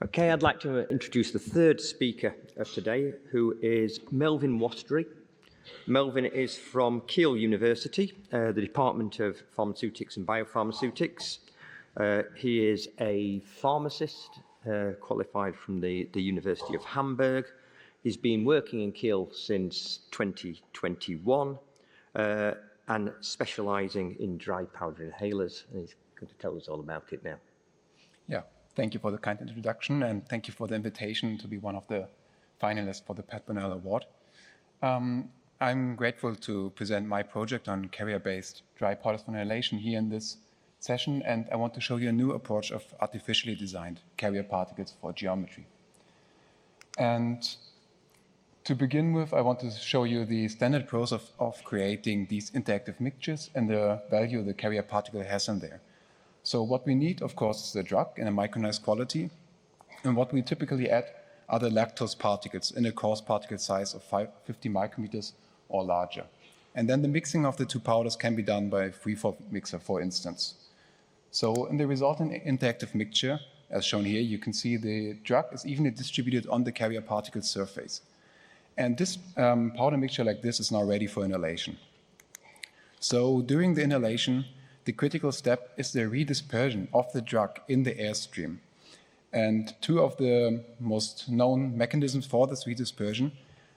Okay, I'd like to introduce the third speaker of today, who is Melvin Wastry. Melvin is from Keele University, the Department of Pharmaceutics and Biopharmaceutics. He is a pharmacist, qualified from the University of Hamburg. He's been working in Keele since 2021 and specialising in dry powder inhalers. And he's going to tell us all about it now. Yeah. Thank you for the kind introduction, and thank you for the invitation to be one of the finalists for the Pat Bonnell Award. I'm grateful to present my project on carrier-based dry powders for inhalation here in this session, and I want to show you a new approach of artificially designed carrier particles for geometry. And to begin with, I want to show you the standard process of creating these interactive mixtures and the value the carrier particle has in there. So what we need, of course, is the drug in a micronized quality. And what we typically add are the lactose particles in a coarse particle size of 50 micrometers or larger. And then the mixing of the two powders can be done by a freeform mixer, for instance. So in the resultant interactive mixture, as shown here, you can see the drug is evenly distributed on the carrier particle surface. And this powder mixture like this is now ready for inhalation. So during the inhalation, the critical step is the redispersion of the drug in the airstream. And two of the most known mechanisms for this redispersion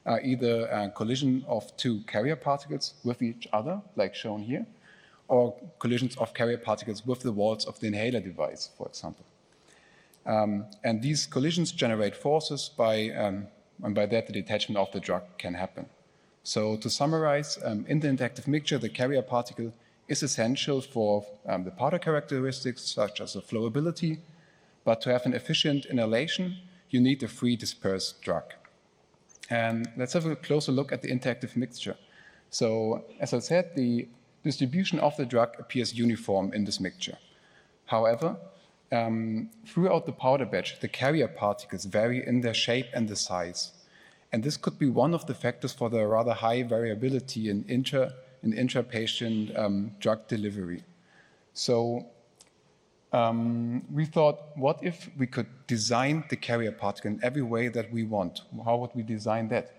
are either a collision of two carrier particles with each other, like shown here, or collisions of carrier particles with the walls of the inhaler device, for example. And these collisions generate forces and by that the detachment of the drug can happen. So to summarize, in the interactive mixture, the carrier particle is essential for the powder characteristics, such as the flowability, but to have an efficient inhalation, you need a free dispersed drug. And let's have a closer look at the interactive mixture. So, as I said, the distribution of the drug appears uniform in this mixture. However, throughout the powder batch, the carrier particles vary in their shape and the size. And this could be one of the factors for the rather high variability in intra-patient drug delivery. So we thought, what if we could design the carrier particle in every way that we want? How would we design that?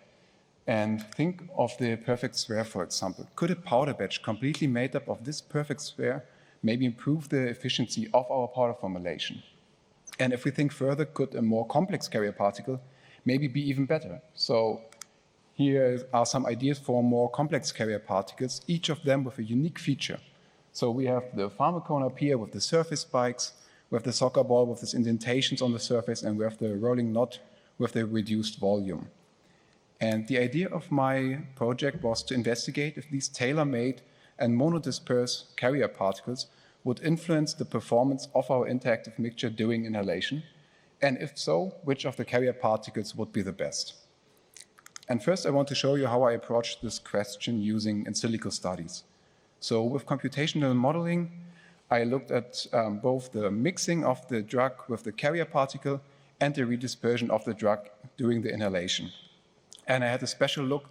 And think of the perfect sphere, for example. Could a powder batch completely made up of this perfect sphere maybe improve the efficiency of our powder formulation? And if we think further, could a more complex carrier particle maybe be even better? So here are some ideas for more complex carrier particles, each of them with a unique feature. So we have the pharmacone up here with the surface spikes, we have the soccer ball with its indentations on the surface, and we have the rolling knot with the reduced volume. And the idea of my project was to investigate if these tailor-made and monodisperse carrier particles would influence the performance of our interactive mixture during inhalation, and if so, which of the carrier particles would be the best. And first, I want to show you how I approached this question using in-silico studies. So with computational modeling, I looked at both the mixing of the drug with the carrier particle and the redispersion of the drug during the inhalation. And I had a special look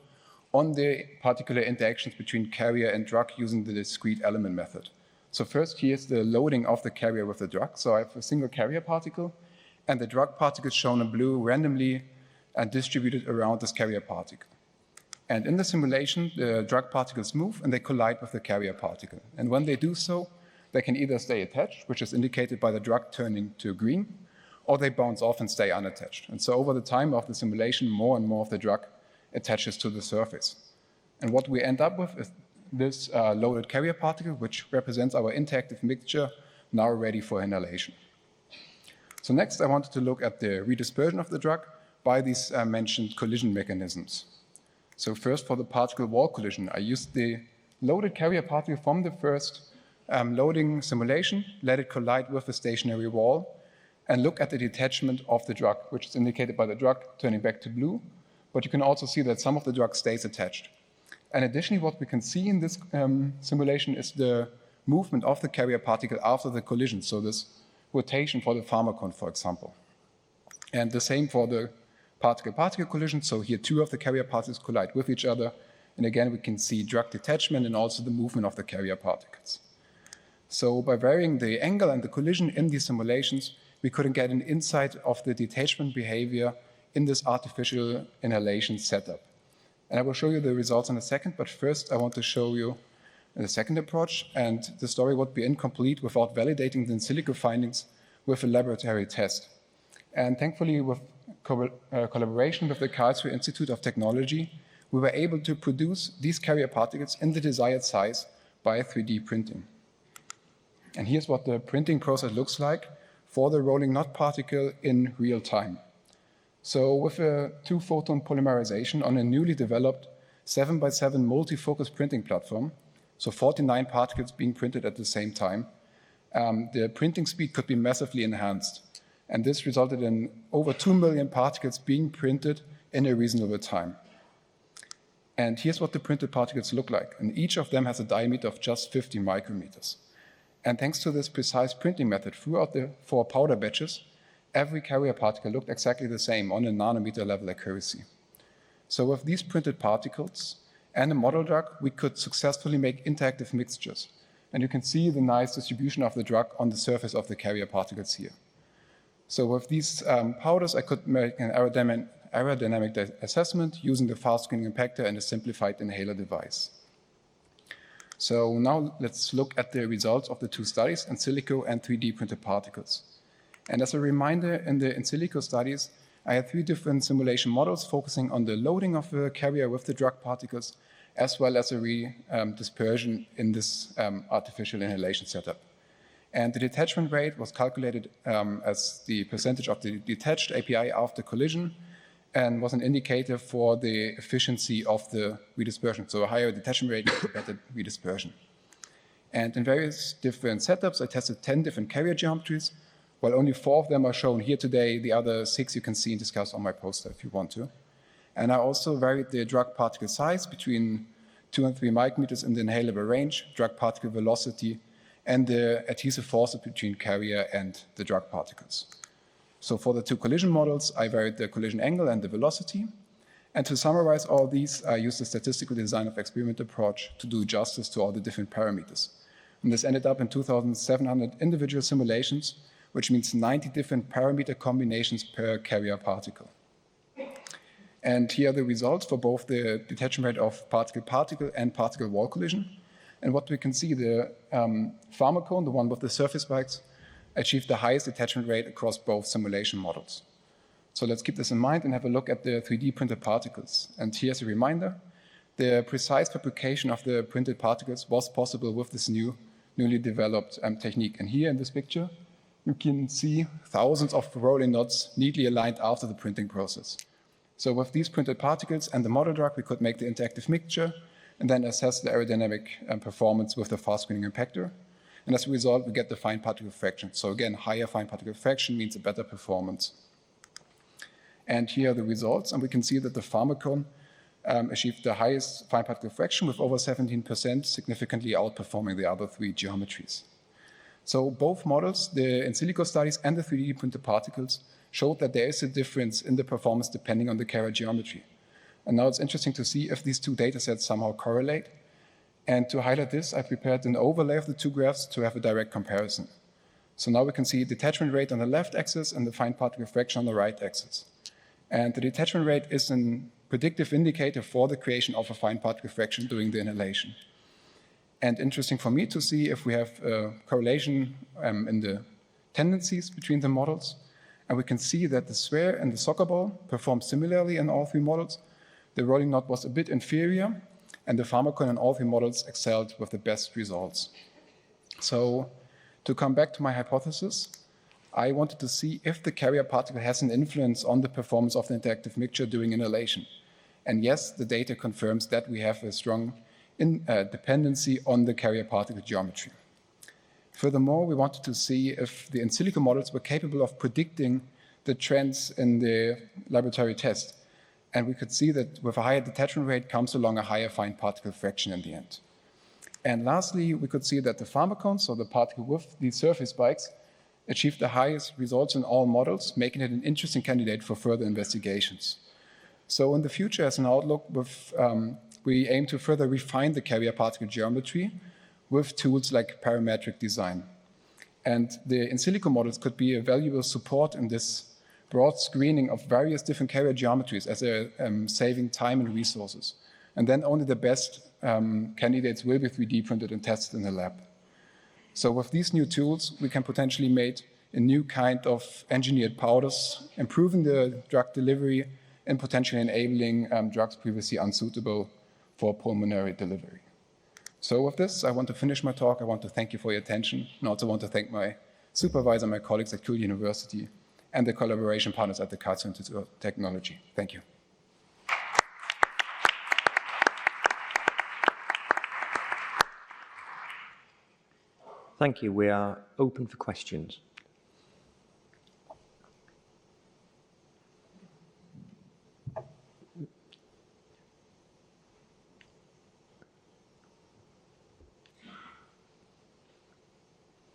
on the particular interactions between carrier and drug using the discrete element method. So first, here's the loading of the carrier with the drug. So I have a single carrier particle, and the drug particles shown in blue randomly and distributed around this carrier particle. And in the simulation, the drug particles move and they collide with the carrier particle. And when they do so, they can either stay attached, which is indicated by the drug turning to green, or they bounce off and stay unattached. And so over the time of the simulation, more and more of the drug attaches to the surface. And what we end up with is this loaded carrier particle, which represents our interactive mixture now ready for inhalation. So next, I wanted to look at the redispersion of the drug by these mentioned collision mechanisms. So first, for the particle wall collision, I used the loaded carrier particle from the first loading simulation, let it collide with the stationary wall, and look at the detachment of the drug, which is indicated by the drug turning back to blue. But you can also see that some of the drug stays attached. And additionally, what we can see in this simulation is the movement of the carrier particle after the collision, so this rotation for the pharmacone, for example. And the same for the particle-particle collision, so here two of the carrier particles collide with each other, and again we can see drug detachment and also the movement of the carrier particles. So by varying the angle and the collision in these simulations, we couldn't get an insight of the detachment behavior in this artificial inhalation setup. And I will show you the results in a second, but first I want to show you the second approach, and the story would be incomplete without validating the in-silico findings with a laboratory test. And thankfully, with collaboration with the Karlsruhe Institute of Technology, we were able to produce these carrier particles in the desired size by 3D printing. And here's what the printing process looks like for the rolling knot particle in real time. So with a 2-photon polymerization on a newly developed 7x7 multi-focus printing platform, so 49 particles being printed at the same time, the printing speed could be massively enhanced. And this resulted in over 2 million particles being printed in a reasonable time. And here's what the printed particles look like. And each of them has a diameter of just 50 micrometers. And thanks to this precise printing method throughout the 4 powder batches, every carrier particle looked exactly the same on a nanometer level accuracy. So with these printed particles and a model drug, we could successfully make interactive mixtures. And you can see the nice distribution of the drug on the surface of the carrier particles here. So with these powders, I could make an aerodynamic assessment using the fast screening impactor and a simplified inhaler device. So now let's look at the results of the 2 studies, in-silico and 3D printed particles. And as a reminder, in the in-silico studies, I had 3 different simulation models focusing on the loading of the carrier with the drug particles, as well as a dispersion in this artificial inhalation setup. And the detachment rate was calculated as the percentage of the detached API after collision, and was an indicator for the efficiency of the redispersion. So a higher detachment rate means a better redispersion. And in various different setups, I tested 10 different carrier geometries. While only 4 of them are shown here today, the other 6 you can see and discuss on my poster if you want to. And I also varied the drug particle size between 2 and 3 micrometers in the inhalable range, drug particle velocity, and the adhesive forces between carrier and the drug particles. So for the 2 collision models, I varied the collision angle and the velocity. And to summarize all these, I used the statistical design of experiment approach to do justice to all the different parameters. And this ended up in 2,700 individual simulations, which means 90 different parameter combinations per carrier particle. And here are the results for both the detachment rate of particle-particle and particle-wall collision. And what we can see, the pharmacone, the one with the surface spikes, achieved the highest detachment rate across both simulation models. So let's keep this in mind and have a look at the 3D printed particles. And here's a reminder, the precise fabrication of the printed particles was possible with this newly developed technique. And here in this picture, you can see thousands of rolling knots neatly aligned after the printing process. So with these printed particles and the model drug, we could make the interactive mixture and then assess the aerodynamic performance with the fast screening impactor. And as a result, we get the fine particle fraction. So again, higher fine particle fraction means a better performance. And here are the results. And we can see that the pharmacone achieved the highest fine particle fraction with over 17%, significantly outperforming the other 3 geometries. So both models, the in-silico studies and the 3D printed particles, showed that there is a difference in the performance depending on the carrier geometry. And now it's interesting to see if these 2 data sets somehow correlate. And to highlight this, I prepared an overlay of the 2 graphs to have a direct comparison. So now we can see detachment rate on the left axis and the fine particle fraction on the right axis. And the detachment rate is a predictive indicator for the creation of a fine particle fraction during the inhalation. And interesting for me to see if we have a correlation in the tendencies between the models. And we can see that the sphere and the soccer ball perform similarly in all 3 models. The rolling knot was a bit inferior, and the pharmacone in all 3 models excelled with the best results. So to come back to my hypothesis, I wanted to see if the carrier particle has an influence on the performance of the interactive mixture during inhalation. And yes, the data confirms that we have a strong dependency on the carrier particle geometry. Furthermore, we wanted to see if the in-silico models were capable of predicting the trends in the laboratory test. And we could see that with a higher detachment rate comes along a higher fine particle fraction in the end. And lastly, we could see that the pharmacone, so the particle with the surface spikes, achieved the highest results in all models, making it an interesting candidate for further investigations. So in the future, as an outlook, we aim to further refine the carrier particle geometry with tools like parametric design. And the in-silico models could be a valuable support in this broad screening of various different carrier geometries as they're saving time and resources. And then only the best candidates will be 3D printed and tested in the lab. So with these new tools, we can potentially make a new kind of engineered powders, improving the drug delivery and potentially enabling drugs previously unsuitable for pulmonary delivery. So with this, I want to finish my talk. I want to thank you for your attention, and also want to thank my supervisor, my colleagues at Curie University, and the collaboration partners at the Karlsruhe Institute of Technology. Thank you. Thank you. We are open for questions.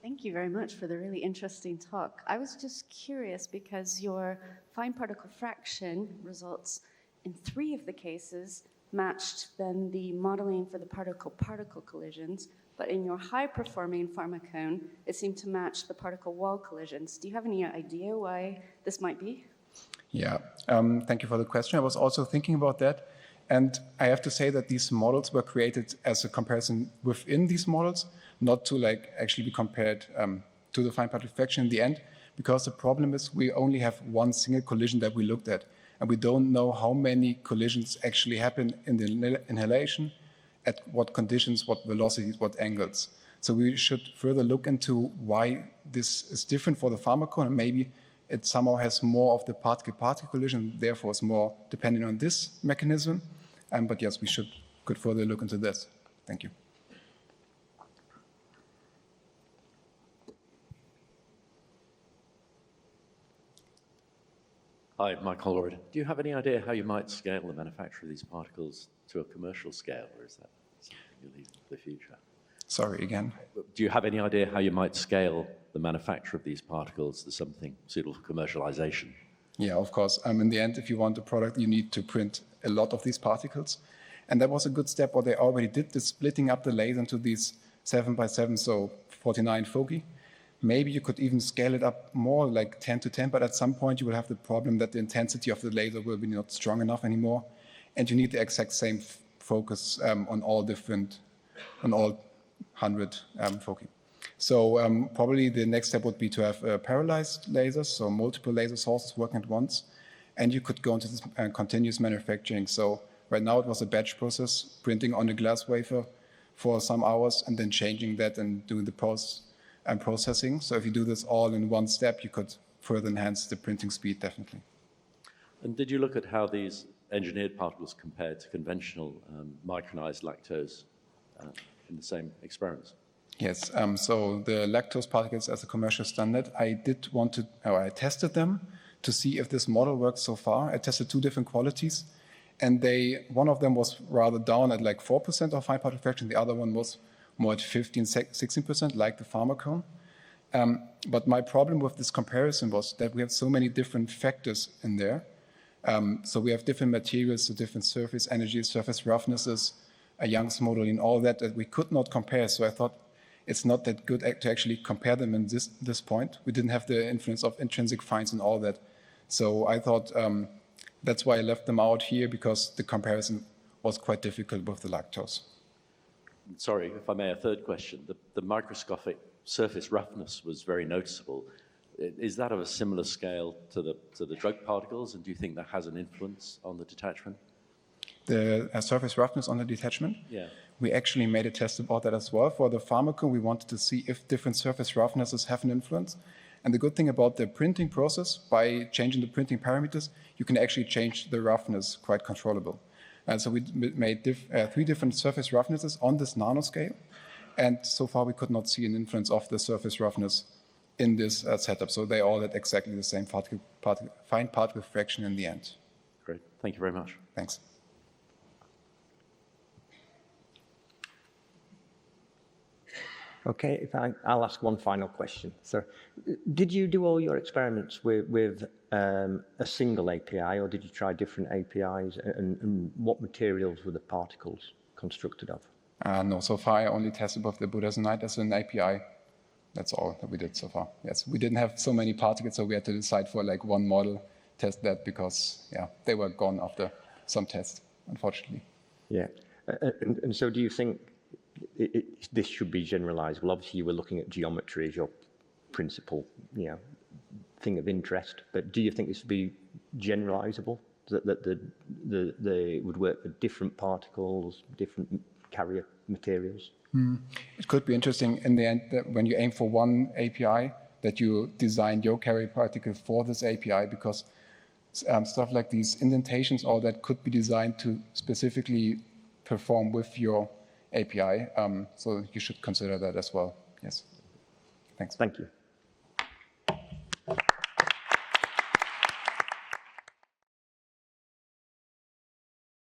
Thank you very much for the really interesting talk. I was just curious because your fine particle fraction results in 3 of the cases matched then the modeling for the particle-particle collisions, but in your high-performing pharmacone, it seemed to match the particle-wall collisions. Do you have any idea why this might be? Yeah, thank you for the question. I was also thinking about that. And I have to say that these models were created as a comparison within these models, not to actually be compared to the fine particle fraction in the end, because the problem is we only have one single collision that we looked at, and we don't know how many collisions actually happen in the inhalation, at what conditions, what velocities, what angles. So we should further look into why this is different for the pharmacone, and maybe it somehow has more of the particle-particle collision, therefore it's more dependent on this mechanism. But yes, we could further look into this. Thank you. Hi, Mike Holroyd. Do you have any idea how you might scale the manufacture of these particles to a commercial scale, or is that something you leave for the future? Sorry, again. Do you have any idea how you might scale the manufacture of these particles to something suitable for commercialization? Yeah, of course. In the end, if you want a product, you need to print a lot of these particles. And that was a good step what they already did, the splitting up the laser into these 7x7, so 49 foci. Maybe you could even scale it up more, like 10 to 10, but at some point you will have the problem that the intensity of the laser will be not strong enough anymore. And you need the exact same focus on all 100 foci. So probably the next step would be to have parallelized lasers, so multiple laser sources working at once. And you could go into this continuous manufacturing. So right now it was a batch process, printing on a glass wafer for some hours and then changing that and doing the processing. So if you do this all in one step, you could further enhance the printing speed, definitely. And did you look at how these engineered particles compared to conventional micronized lactose in the same experiments? Yes, so the lactose particles as a commercial standard, I tested them to see if this model works so far. I tested 2 different qualities, and one of them was rather down at like 4% of fine particle fraction, the other one was more at 15, 16%, like the pharmacone. But my problem with this comparison was that we have so many different factors in there. So we have different materials, so different surface energies, surface roughnesses, a Young's modeling, all that we could not compare. So I thought it's not that good to actually compare them in this point. We didn't have the influence of intrinsic fines and all that. So I thought that's why I left them out here, because the comparison was quite difficult with the lactose. Sorry, if I may, a third question. The microscopic surface roughness was very noticeable. Is that of a similar scale to the drug particles, and do you think that has an influence on the detachment? The surface roughness on the detachment? Yeah. We actually made a test about that as well. For the pharmacone, we wanted to see if different surface roughnesses have an influence. And the good thing about the printing process, by changing the printing parameters, you can actually change the roughness quite controllable. And so we made 3 different surface roughnesses on this nanoscale. And so far, we could not see an influence of the surface roughness in this setup. So they all had exactly the same fine particle fraction in the end. Great. Thank you very much. Thanks. Okay, I'll ask one final question. So, did you do all your experiments with a single API, or did you try different APIs, and what materials were the particles constructed of? No, so far I only tested with the budesonide as an API. That's all that we did so far. Yes, we didn't have so many particles, so we had to decide for like one model, test that, because yeah, they were gone after some tests, unfortunately. Yeah. And so do you think this should be generalizable? Obviously, you were looking at geometry as your principal, thing of interest, but do you think this would be generalizable? That they would work for different particles, different carrier materials? It could be interesting in the end that when you aim for one API, that you design your carrier particle for this API, because stuff like these indentations, all that could be designed to specifically perform with your API. So you should consider that as well. Yes. Thanks. Thank you.